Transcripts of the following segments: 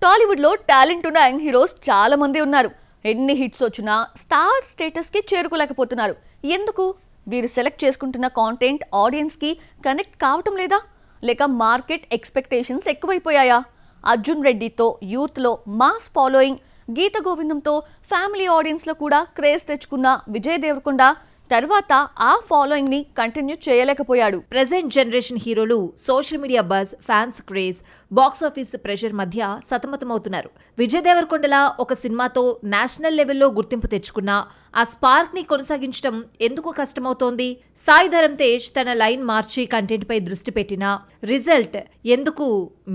టాలీవుడ్ లో టాలెంట్ ఉన్న young heroes చాలా మంది ఉన్నారు. ఎన్ని హిట్స్ వచ్చినా స్టార్ స్టేటస్ కి చేరుకోలేకపోతున్నారు. ఎందుకు? వీరు సెలెక్ట్ చేసుకుంటున్న కాంటెంట్ ఆడియన్స్ కి కనెక్ట్ కావటం లేదా, లేక మార్కెట్ ఎక్స్పెక్టేషన్స్ ఎక్కువైపోయాయా? అర్జున్ రెడ్డితో యూత్ లో మాస్ ఫాలోయింగ్, గీత గోవిందంతో ఫ్యామిలీ ఆడియన్స్ లో కూడా క్రేజ్ తెచ్చుకున్న విజయ్ దేవరకొండ తర్వాత ఆ ఫాలోయింగ్ ని కంటిన్యూ చేయలేకపోయాడు. ప్రెజెంట్ జనరేషన్ హీరోలు social media buzz, fans craze, box office pressure మధ్య సతమతమవుతున్నారు. విజయ్ దేవరకొండలా ఒక సినిమాతో నేషనల్ లెవెల్లో గుర్తింపు తెచ్చుకున్న ఆ స్పార్క్ ని కొనసాగించడం ఎందుకు కష్టమవుతోంది? సాయి ధరమ్ తేజ్ తన లైన్ మార్చి కంటెంట్ పై దృష్టి పెట్టినా రిజల్ట్ ఎందుకు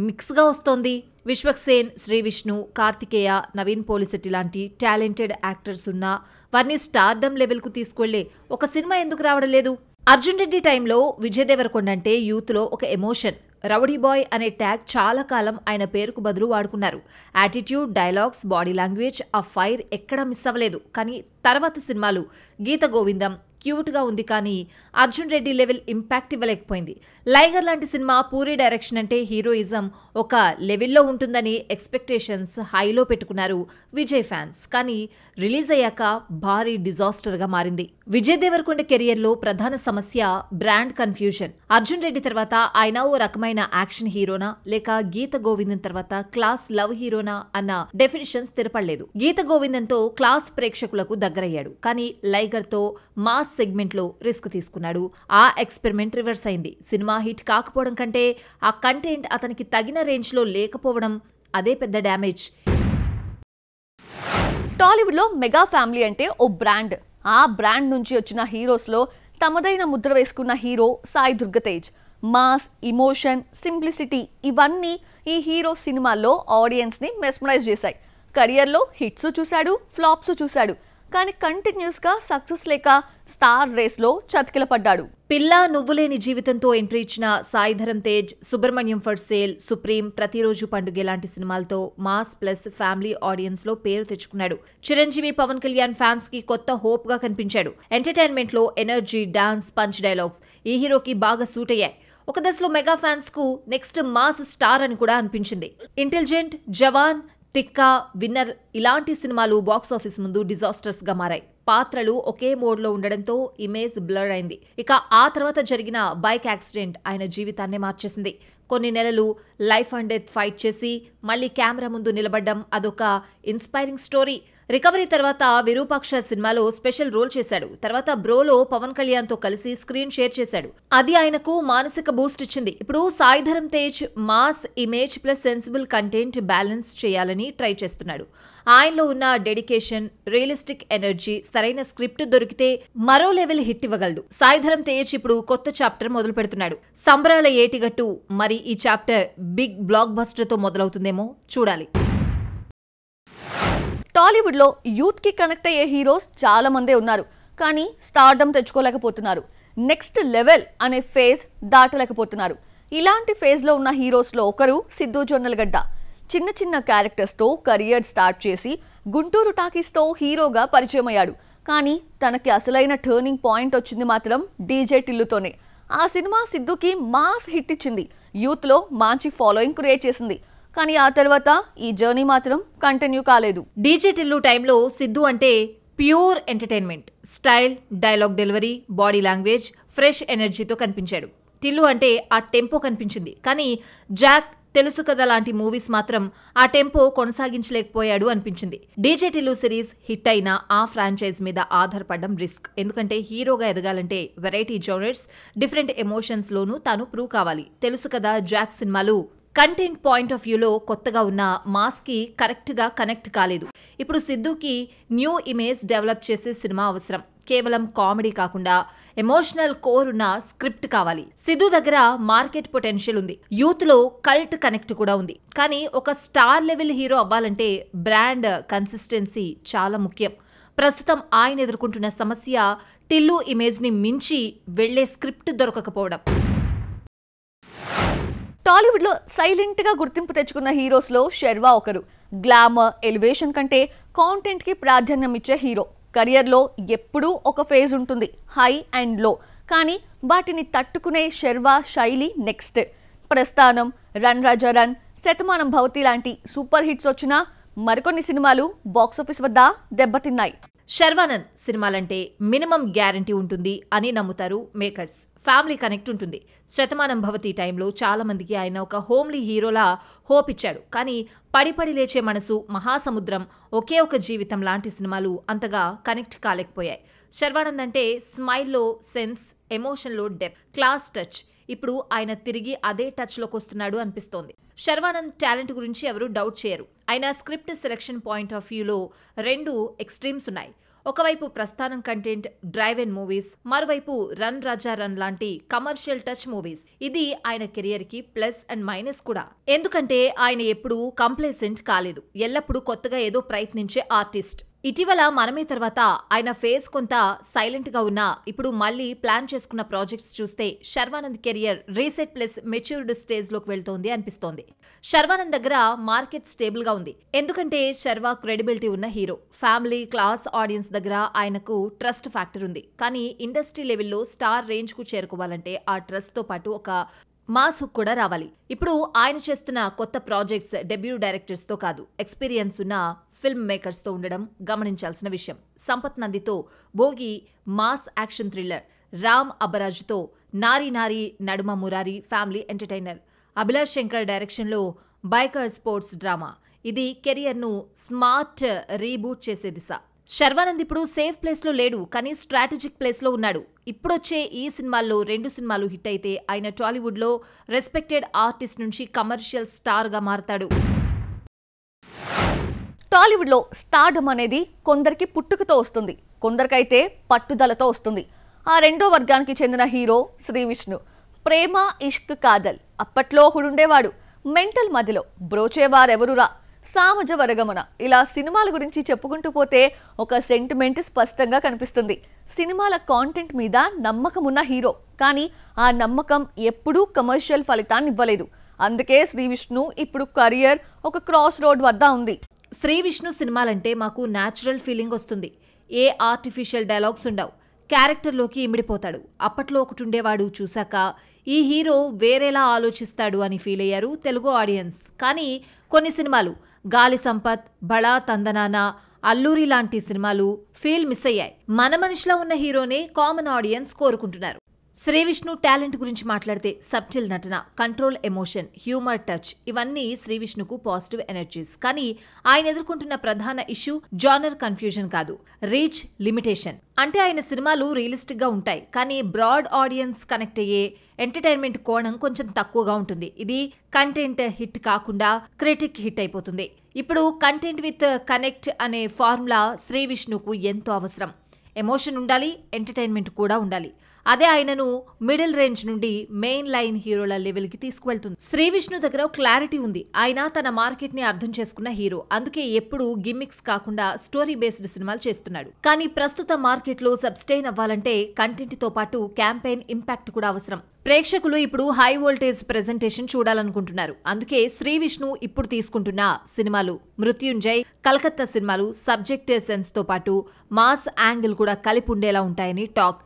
మిక్స్ గా వస్తోంది? విశ్వక్సేన్, శ్రీ విష్ణు, కార్తికేయ, నవీన్ పోలిశెట్టి లాంటి టాలెంటెడ్ యాక్టర్స్ ఉన్నా వారిని స్టార్డమ్ లెవెల్కు తీసుకెళ్లే ఒక సినిమా ఎందుకు రావడం లేదు? అర్జున్ రెడ్డి టైంలో విజయ్ దేవరకొండ అంటే యూత్లో ఒక ఎమోషన్. రౌడీ బాయ్ అనే ట్యాగ్ చాలా కాలం ఆయన పేరుకు బదులు వాడుకున్నారు. యాటిట్యూడ్, డైలాగ్స్, బాడీ లాంగ్వేజ్, ఆ ఫైర్ ఎక్కడా మిస్ అవ్వలేదు. కానీ తర్వాత సినిమాలు గీత గోవిందం క్యూట్గా ఉంది, కానీ అర్జున్ రెడ్డి లెవెల్ ఇంపాక్ట్ ఇవ్వలేకపోయింది. లైగర్ లాంటి సినిమా పూరి డైరెక్షన్ అంటే హీరోయిజం ఒక లెవెల్లో ఉంటుందని ఎక్స్పెక్టేషన్స్ హైలో పెట్టుకున్నారు విజయ్ ఫ్యాన్స్. కానీ రిలీజ్ అయ్యాక భారీ డిజాస్టర్గా మారింది. విజయ్ దేవరకొండ కెరియర్లో ప్రధాన సమస్య బ్రాండ్ కన్ఫ్యూజన్. అర్జున్ రెడ్డి తర్వాత ఆయన ఓ రకమైన యాక్షన్ హీరోనా, లేక గీత గోవిందం తర్వాత క్లాస్ లవ్ హీరోనా అన్న డెఫినిషన్ స్థిరపడలేదు. గీత గోవిందంతో క్లాస్ ప్రేక్షకులకు దగ్గరయ్యాడు, కానీ లైగర్తో మాస్ సెగ్మెంట్ లో రిస్క్ తీసుకున్నాడు. ఆ ఎక్స్పెరిమెంట్ రివర్స్ అయింది. సినిమా హిట్ కాకపోవడం కంటే ఆ కంటెంట్ అతనికి తగిన రేంజ్ లో లేకపోవడం అదే పెద్ద డ్యామేజ్. టాలీవుడ్ లో మెగా ఫ్యామిలీ అంటే ఓ బ్రాండ్. ఆ బ్రాండ్ నుంచి వచ్చిన హీరోస్ లో తమదైన ముద్ర వేసుకున్న hero Sai Durgatej. Mass, emotion, simplicity ఇవన్నీ ఈ హీరో సినిమాల్లో ఆడియన్స్ ని మెస్మరైజ్ చేశాయి. కెరియర్ లో హిట్స్ చూశాడు, ఫ్లాప్స్ చూశాడు, కానీ కంటిన్యూస్ గా సక్సెస్ లేక స్టార్ రేస్ లో చతికిల పడ్డాడు. పిల్ల నువ్వులేని జీవితంతో ఎంట్రీ ఇచ్చిన Sai Dharam Tej Subrahmanyam for sale, supreme, ప్రతిరోజు పండుగ లాంటి సినిమాలతో మాస్ ప్లస్ ఫ్యామిలీ ఆడియన్స్ లో పేరు తెచ్చుకున్నాడు. చిరంజీవి, పవన్ కళ్యాణ్ ఫ్యాన్స్ కి కొత్త హోప్ గా కనిపించాడు. ఎంటర్టైన్మెంట్ లో ఎనర్జీ, డాన్స్, పంచ్ డైలాగ్స్ ఈ హీరోకి బాగా సూట్ అయ్యాయి. ఒక దశలో మెగా ఫ్యాన్స్ కు నెక్స్ట్ మాస్ స్టార్ అని కూడా అనిపించింది. ఇంటెలిజెంట్, జవాన్, తిక్కా, విన్నర్ ఇలాంటి సినిమాలు బాక్స్ ఆఫీస్ ముందు డిజాస్టర్స్ గా మారాయి. పాత్రలు ఒకే మోడ్ లో ఉండడంతో ఇమేజ్ బ్లర్ అయింది. ఇక ఆ తర్వాత జరిగిన బైక్ యాక్సిడెంట్ ఆయన జీవితాన్నే మార్చేసింది. కొన్ని నెలలు లైఫ్ అండ్ డెత్ ఫైట్ చేసి మళ్ళీ కెమెరా ముందు నిలబడ్డం అదొక ఇన్స్పైరింగ్ స్టోరీ. రికవరీ తర్వాత విరూపాక్ష సినిమాలో స్పెషల్ రోల్ చేశాడు. తర్వాత బ్రోలో పవన్ కళ్యాణ్ తో కలిసి స్క్రీన్ షేర్ చేశాడు. అది ఆయనకు మానసిక బూస్ట్ ఇచ్చింది. ఇప్పుడు Sai Dharam Tej mass image plus sensible content balance చేయాలని ట్రై చేస్తున్నాడు. ఆయనలో ఉన్న డెడికేషన్, రియలిస్టిక్ ఎనర్జీ, సరైన స్క్రిప్ట్ దొరికితే మరో లెవెల్ హిట్ ఇవ్వగలడు. సాయి ధరమ్ తేజ్ ఇప్పుడు కొత్త చాప్టర్ మొదలు పెడుతున్నాడు. సంబరాల ఏటిగట్టు. మరి ఈ చాప్టర్ బిగ్ బ్లాక్ బస్టర్ తో మొదలవుతుందేమో చూడాలి. టాలీవుడ్ లో యూత్ కి కనెక్ట్ అయ్యే హీరోస్ చాలా మందే ఉన్నారు, కానీ స్టార్డమ్ తెచ్చుకోలేకపోతున్నారు. నెక్స్ట్ లెవెల్ అనే ఫేజ్ దాటలేకపోతున్నారు. ఇలాంటి ఫేజ్ లో ఉన్న హీరోస్ లో ఒకరు సిద్ధు జొన్నలగడ్డ. చిన్న చిన్న క్యారెక్టర్స్ తో కెరియర్ స్టార్ట్ చేసి గుంటూరు టాకీస్ తో హీరోగా పరిచయం అయ్యాడు. కానీ తనకి అసలైన టర్నింగ్ పాయింట్ వచ్చింది మాత్రం డీజే టిల్లుతోనే. ఆ సినిమా సిద్ధుకి మాస్ హిట్ ఇచ్చింది, యూత్ లో మంచి ఫాలోయింగ్ క్రియేట్ చేసింది. కానీ ఆ తర్వాత ఈ జర్నీ మాత్రం కంటిన్యూ కాలేదు. డీజే టిల్లు టైంలో సిద్ధు అంటే pure entertainment, style, dialogue delivery, body language, fresh ఎనర్జీతో కనిపించాడు. టిల్లు అంటే ఆ టెంపో కనిపించింది. కానీ జాక్, తెలుసు కదా లాంటి మూవీస్ మాత్రం ఆ టెంపో కొనసాగించలేకపోయాడు అనిపించింది. డీజే టిల్లు సిరీస్ హిట్ అయిన ఆ ఫ్రాంచైజ్ మీద ఆధారపడడం రిస్క్. ఎందుకంటే హీరోగా ఎదగాలంటే వెరైటీ జోనర్స్, డిఫరెంట్ ఎమోషన్స్ లోనూ తాను ప్రూవ్ కావాలి. తెలుసు కదా జాక్ సినిమాలు కంటెంట్ పాయింట్ ఆఫ్ వ్యూలో కొత్తగా ఉన్న మాస్కి కరెక్ట్గా కనెక్ట్ కాలేదు. ఇప్పుడు సిద్ధుకి న్యూ ఇమేజ్ డెవలప్ చేసే సినిమా అవసరం. కేవలం కామెడీ కాకుండా ఎమోషనల్ కోర్ ఉన్న స్క్రిప్ట్ కావాలి. సిద్ధు దగ్గర మార్కెట్ పొటెన్షియల్ ఉంది, యూత్ లో కల్ట్ కనెక్ట్ కూడా ఉంది. కానీ ఒక స్టార్ లెవెల్ హీరో అవ్వాలంటే బ్రాండ్ కన్సిస్టెన్సీ చాలా ముఖ్యం. ప్రస్తుతం ఆయన ఎదుర్కొంటున్న సమస్య టిల్లు ఇమేజ్ ని మించి వెళ్లే స్క్రిప్ట్ దొరకకపోవడం. టాలీవుడ్ లో సైలెంట్ గా గుర్తింపు తెచ్చుకున్న హీరోస్ లో శర్వా ఒకరు. గ్లామర్, ఎలివేషన్ కంటే కాంటెంట్ కి ప్రాధాన్యం ఇచ్చే హీరో. కెరియర్ లో ఎప్పుడూ ఒక ఫేజ్ ఉంటుంది, హై అండ్ లో. కానీ వాటిని తట్టుకునే శర్వా శైలి నెక్స్ట్. ప్రస్థానం, రన్ రాజా రన్, శతమానం భవతి లాంటి సూపర్ హిట్స్ వచ్చినా మరికొన్ని సినిమాలు బాక్సాఫీస్ వద్ద దెబ్బతిన్నాయి. శర్వానంద్ సినిమాలంటే మినిమం గ్యారంటీ ఉంటుంది అని నమ్ముతారు మేకర్స్. ఫ్యామిలీ కనెక్ట్ ఉంటుంది. శతమానం భవతి టైంలో చాలా మందికి ఆయన ఒక హోమ్లీ హీరోలా హోప్ ఇచ్చాడు. కానీ పడిపడి లేచే మనసు, మహాసముద్రం, ఒకే ఒక జీవితం లాంటి సినిమాలు అంతగా కనెక్ట్ కాలేకపోయాయి. శర్వానంద్ అంటే స్మైల్లో సెన్స్, ఎమోషన్లో డెప్త్, క్లాస్ టచ్. ఇప్పుడు ఆయన తిరిగి అదే టచ్లోకి వస్తున్నాడు అనిపిస్తోంది. శర్వానంద్ టాలెంట్ గురించి ఎవరూ డౌట్ చేయరు. ఆయన స్క్రిప్ట్ సెలెక్షన్ పాయింట్ ఆఫ్ వ్యూలో 2 ఎక్స్ట్రీమ్స్ ఉన్నాయి. ఒకవైపు ప్రస్థానం కంటెంట్, డ్రైవ్ అండ్ మూవీస్, మరోవైపు రన్ రాజా రన్ లాంటి కమర్షియల్ టచ్ మూవీస్. ఇది ఆయన కెరియర్ కి ప్లస్ అండ్ మైనస్ కూడా. ఎందుకంటే ఆయన ఎప్పుడూ కంప్లేసెంట్ కాలేదు. ఎల్లప్పుడూ కొత్తగా ఏదో ప్రయత్నించే ఆర్టిస్ట్. ఇటీవల మనమే తర్వాత ఆయన ఫేస్ కొంత సైలెంట్ గా ఉన్నా ఇప్పుడు మళ్ళీ ప్లాన్ చేసుకున్న ప్రాజెక్ట్స్ చూస్తే Sharwanand career reset plus matured stage లోకి వెళ్తోంది అనిపిస్తోంది. శర్వానంద్ దగ్గర మార్కెట్ స్టేబుల్ గా ఉంది. ఎందుకంటే శర్వా క్రెడిబిలిటీ ఉన్న హీరో. ఫ్యామిలీ క్లాస్ ఆడియన్స్ దగ్గర ఆయనకు ట్రస్ట్ ఫ్యాక్టర్ ఉంది. కానీ ఇండస్ట్రీ లెవెల్లో స్టార్ రేంజ్ కు చేరుకోవాలంటే ఆ ట్రస్ట్ తో పాటు ఒక మాస్ హుక్ కూడా రావాలి. ఇప్పుడు ఆయన చేస్తున్న కొత్త ప్రాజెక్ట్స్ డెబ్యూ డైరెక్టర్స్ తో కాదు, ఎక్స్పీరియన్స్ ఉన్న ఫిల్మ్ మేకర్స్ తో ఉండడం గమనించాల్సిన విషయం. సంపత్ నందితో Bhogi mass action thriller, Ram అబరాజ్తో నారీ నారీ నడుమ మురారి ఫ్యామిలీ ఎంటర్టైనర్, అభిలాష్ శంకర్ డైరెక్షన్లో బైకర్ స్పోర్ట్స్ డ్రామా. ఇది కెరియర్ను స్మార్ట్ రీబూట్ చేసే దిశ. శర్వానంద్ ఇప్పుడు సేఫ్ ప్లేస్లో లేడు, కానీ స్ట్రాటజిక్ ప్లేస్లో ఉన్నాడు. ఇప్పుడొచ్చే ఈ సినిమాల్లో 2 సినిమాలు హిట్ అయితే ఆయన టాలీవుడ్లో రెస్పెక్టెడ్ ఆర్టిస్ట్ నుంచి కమర్షియల్ స్టార్గా మారతాడు. టాలీవుడ్లో స్టార్డమ్ అనేది కొందరికి పుట్టుకతో వస్తుంది, కొందరికైతే పట్టుదలతో వస్తుంది. ఆ రెండో వర్గానికి చెందిన హీరో శ్రీవిష్ణు. ప్రేమ ఇష్క్ కాదల్ అప్పట్లో ఒకడుండేవాడు, మెంటల్ మధ్యలో బ్రోచేవారెవరురా, సామజ వరగమన, ఇలా సినిమాల గురించి చెప్పుకుంటూ పోతే ఒక సెంటిమెంట్ స్పష్టంగా కనిపిస్తుంది. సినిమాల కాంటెంట్ మీద నమ్మకం ఉన్న హీరో, కానీ ఆ నమ్మకం ఎప్పుడూ కమర్షియల్ ఫలితాన్ని ఇవ్వలేదు. అందుకే శ్రీవిష్ణు ఇప్పుడు కెరియర్ ఒక క్రాస్ రోడ్ వద్ద ఉంది. శ్రీవిష్ణు సినిమాలంటే మాకు న్యాచురల్ ఫీలింగ్ వస్తుంది. ఏ ఆర్టిఫిషియల్ డైలాగ్స్ ఉండవు. క్యారెక్టర్లోకి ఇమిడిపోతాడు. అప్పట్లో ఒకటుండేవాడు చూశాక ఈ హీరో వేరేలా ఆలోచిస్తాడు అని ఫీల్ అయ్యారు తెలుగు ఆడియన్స్. కానీ కొన్ని సినిమాలు గాలి సంపత్, బళా తందనానా, అల్లూరి లాంటి సినిమాలు ఫీల్ మిస్ అయ్యాయి. మన మనిషిలో ఉన్న హీరోనే కామన్ ఆడియన్స్ కోరుకుంటున్నారు. శ్రీవిష్ణు టాలెంట్ గురించి మాట్లాడితే సబ్టిల్ నటన, కంట్రోల్ ఎమోషన్, హ్యూమర్ టచ్, ఇవన్నీ శ్రీవిష్ణుకు పాజిటివ్ ఎనర్జీస్. కానీ ఆయన ఎదుర్కొంటున్న ప్రధాన ఇష్యూ జానర్ కన్ఫ్యూజన్ కాదు, రీచ్ లిమిటేషన్. అంటే ఆయన సినిమాలు రియలిస్టిక్ గా ఉంటాయి, కానీ బ్రాడ్ ఆడియన్స్ కనెక్ట్ అయ్యే ఎంటర్టైన్మెంట్ కోణం కొంచెం తక్కువగా ఉంటుంది. ఇది కంటెంట్ హిట్ కాకుండా క్రిటిక్ హిట్ అయిపోతుంది. ఇప్పుడు కంటెంట్ విత్ కనెక్ట్ అనే ఫార్ములా శ్రీవిష్ణుకు ఎంతో అవసరం. ఎమోషన్ ఉండాలి, ఎంటర్టైన్మెంట్ కూడా ఉండాలి. అదే ఆయనను మిడిల్ రేంజ్ నుండి మెయిన్ లైన్ హీరోల లెవెల్కి తీసుకువెళ్తుంది. శ్రీవిష్ణు దగ్గర క్లారిటీ ఉంది. ఆయన తన మార్కెట్ ని అర్థం చేసుకున్న హీరో. అందుకే ఎప్పుడు గిమ్మిక్స్ కాకుండా స్టోరీ బేస్డ్ సినిమాలు చేస్తున్నాడు. కానీ ప్రస్తుత మార్కెట్ లో సబ్స్టైన్ అవ్వాలంటే కంటెంట్ తో పాటు క్యాంపెయిన్ ఇంపాక్ట్ కూడా అవసరం. ప్రేక్షకులు ఇప్పుడు హై వోల్టేజ్ ప్రెజెంటేషన్ చూడాలనుకుంటున్నారు. అందుకే శ్రీవిష్ణు ఇప్పుడు తీసుకుంటున్న సినిమాలు మృత్యుంజయ్, కలకత్తా సినిమాలు సబ్జెక్ట్ సెన్స్ తో పాటు మాస్ యాంగిల్ కూడా కలిపి ఉండేలా ఉంటాయని టాక్.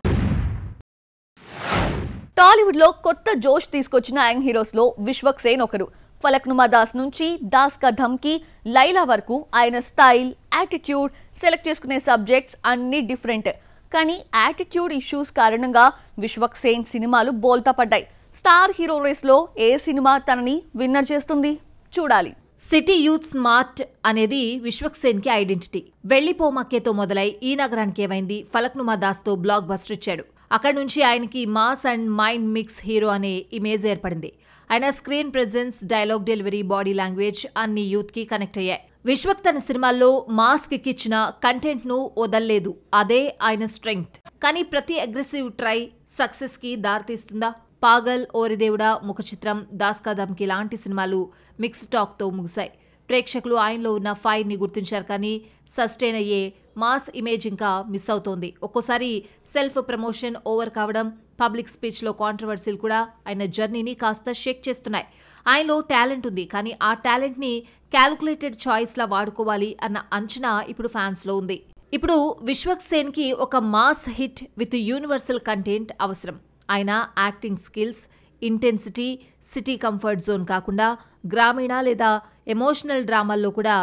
టాలీవుడ్లో కొత్త జోష్ తీసుకొచ్చిన యంగ్ హీరోస్లో విశ్వక్ సేన్ ఒకరు. ఫలక్నుమా దాస్ నుంచి దాస్ కా ధమ్కి, లైలా వరకు ఆయన స్టైల్, యాటిట్యూడ్, సెలెక్ట్ చేసుకునే సబ్జెక్ట్స్ అన్నీ డిఫరెంట్. కానీ యాటిట్యూడ్ ఇష్యూస్ కారణంగా విశ్వక్ సేన్ సినిమాలు బోల్తా పడ్డాయి. స్టార్ హీరో రేస్లో ఏ సినిమా తనని విన్నర్ చేస్తుంది చూడాలి. సిటీ యూత్ స్మార్ట్ అనేది విశ్వక్ సేన్ కి ఐడెంటిటీ. వెళ్లిపోమక్కేతో మొదలై ఈ నగరానికి ఏమైంది ఫలక్నుమా దాస్తో బ్లాక్ బస్టర్ ఇచ్చాడు. అక్కడి నుంచి ఆయనకి mass and mind mix hero అనే ఇమేజ్ ఏర్పడింది. ఆయన screen presence, dialogue delivery, body language అన్ని యూత్ కి కనెక్ట్ అయ్యాయి. విశ్వక్ తన సినిమాల్లో మాస్ కిక్ ఇచ్చిన కంటెంట్ ను వదల్లేదు. అదే ఆయన స్ట్రెంగ్త్. కానీ ప్రతి అగ్రెసివ్ ట్రై సక్సెస్ కి దారితీస్తుందా? పాగల్, ఓరిదేవుడా, ముఖచిత్రం, దాస్ కా ధమ్కి లాంటి సినిమాలు మిక్స్ టాక్ తో ముగిశాయి. ప్రేక్షకులు ఆయనలో ఉన్న ఫైర్ ని గుర్తించారు, కానీ సస్టైన్ అయ్యే మాస్ ఇమేజ్ ఇంకా మిస్ అవుతోంది. ఒక్కోసారి సెల్ఫ్ ప్రమోషన్ ఓవర్ కావడం, పబ్లిక్ స్పీచ్లో కాంట్రవర్సీలు కూడా ఆయన జర్నీని కాస్త షేక్ చేస్తున్నాయి. ఆయనలో టాలెంట్ ఉంది, కానీ ఆ టాలెంట్ని క్యాల్కులేటెడ్ చాయిస్లా వాడుకోవాలి అన్న అంచనా ఇప్పుడు ఫ్యాన్స్లో ఉంది. ఇప్పుడు విశ్వక్ సేన్కి ఒక mass hit with universal content అవసరం. ఆయన acting skills, intensity city comfort zone కాకుండా గ్రామీణ లేదా ఎమోషనల్ డ్రామాల్లో కూడా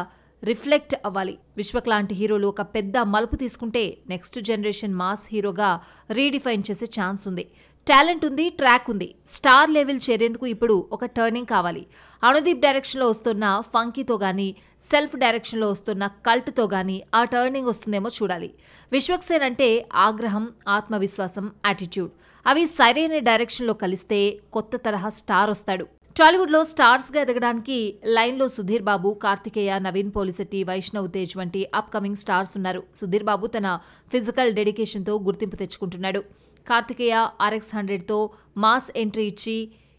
రిఫ్లెక్ట్ అవ్వాలి. విశ్వక్ లాంటి హీరోలు ఒక పెద్ద మలుపు తీసుకుంటే నెక్స్ట్ జనరేషన్ మాస్ హీరోగా రీడిఫైన్ చేసే ఛాన్స్ ఉంది. టాలెంట్ ఉంది, ట్రాక్ ఉంది. స్టార్ లెవెల్ చేరేందుకు ఇప్పుడు ఒక టర్నింగ్ కావాలి. అనుదీప్ డైరెక్షన్లో వస్తున్న ఫంకీతో గానీ, సెల్ఫ్ డైరెక్షన్లో వస్తున్న కల్ట్తో గానీ ఆ టర్నింగ్ వస్తుందేమో చూడాలి. విశ్వక్ సేన్ అంటే ఆగ్రహం, ఆత్మవిశ్వాసం, యాటిట్యూడ్. అవి సరైన డైరెక్షన్లో కలిస్తే కొత్త తరహా స్టార్ వస్తాడు. టాలీవుడ్లో స్టార్స్గా ఎదగడానికి లైన్లో సుధీర్ బాబు, కార్తికేయ, నవీన్ పోలిశెట్టి, వైష్ణవ్ తేజ్ వంటి అప్కమింగ్ స్టార్స్ ఉన్నారు. సుధీర్ బాబు తన ఫిజికల్ డెడికేషన్తో గుర్తింపు తెచ్చుకుంటున్నాడు. కార్తికేయ RX 100తో మాస్ ఎంట్రీ ఇచ్చి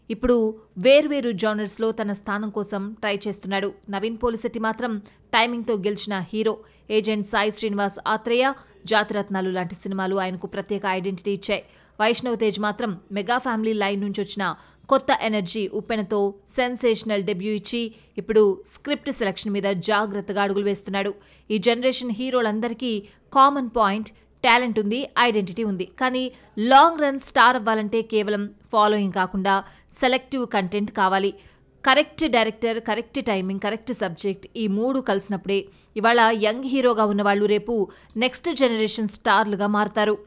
ఇప్పుడు వేర్వేరు జానర్స్లో తన స్థానం కోసం ట్రై చేస్తున్నాడు. నవీన్ పోలిశెట్టి మాత్రం టైమింగ్తో గెలిచిన హీరో. ఏజెంట్ సాయి శ్రీనివాస్ ఆత్రేయ, జాతిరత్నాలు లాంటి సినిమాలు ఆయనకు ప్రత్యేక ఐడెంటిటీ ఇచ్చాయి. వైష్ణవ్ తేజ్ మాత్రం మెగా ఫ్యామిలీ లైన్ నుంచి వచ్చిన కొత్త ఎనర్జీ ఉప్పెనతో సెన్సేషనల్ డెబ్యూ ఇచ్చి ఇప్పుడు స్క్రిప్ట్ సెలక్షన్ మీద జాగ్రత్తగా అడుగులు వేస్తున్నాడు. ఈ జనరేషన్ హీరోలందరికీ కామన్ పాయింట్ టాలెంట్ ఉంది, ఐడెంటిటీ ఉంది. కానీ లాంగ్ రన్ స్టార్ అవ్వాలంటే కేవలం ఫాలోయింగ్ కాకుండా సెలెక్టివ్ కంటెంట్ కావాలి. Correct director, correct timing, correct subject, ఈ మూడు కలిసినప్పుడే ఇవాళ యంగ్ హీరోగా ఉన్నవాళ్ళు రేపు నెక్స్ట్ జనరేషన్ స్టార్లుగా మారతారు.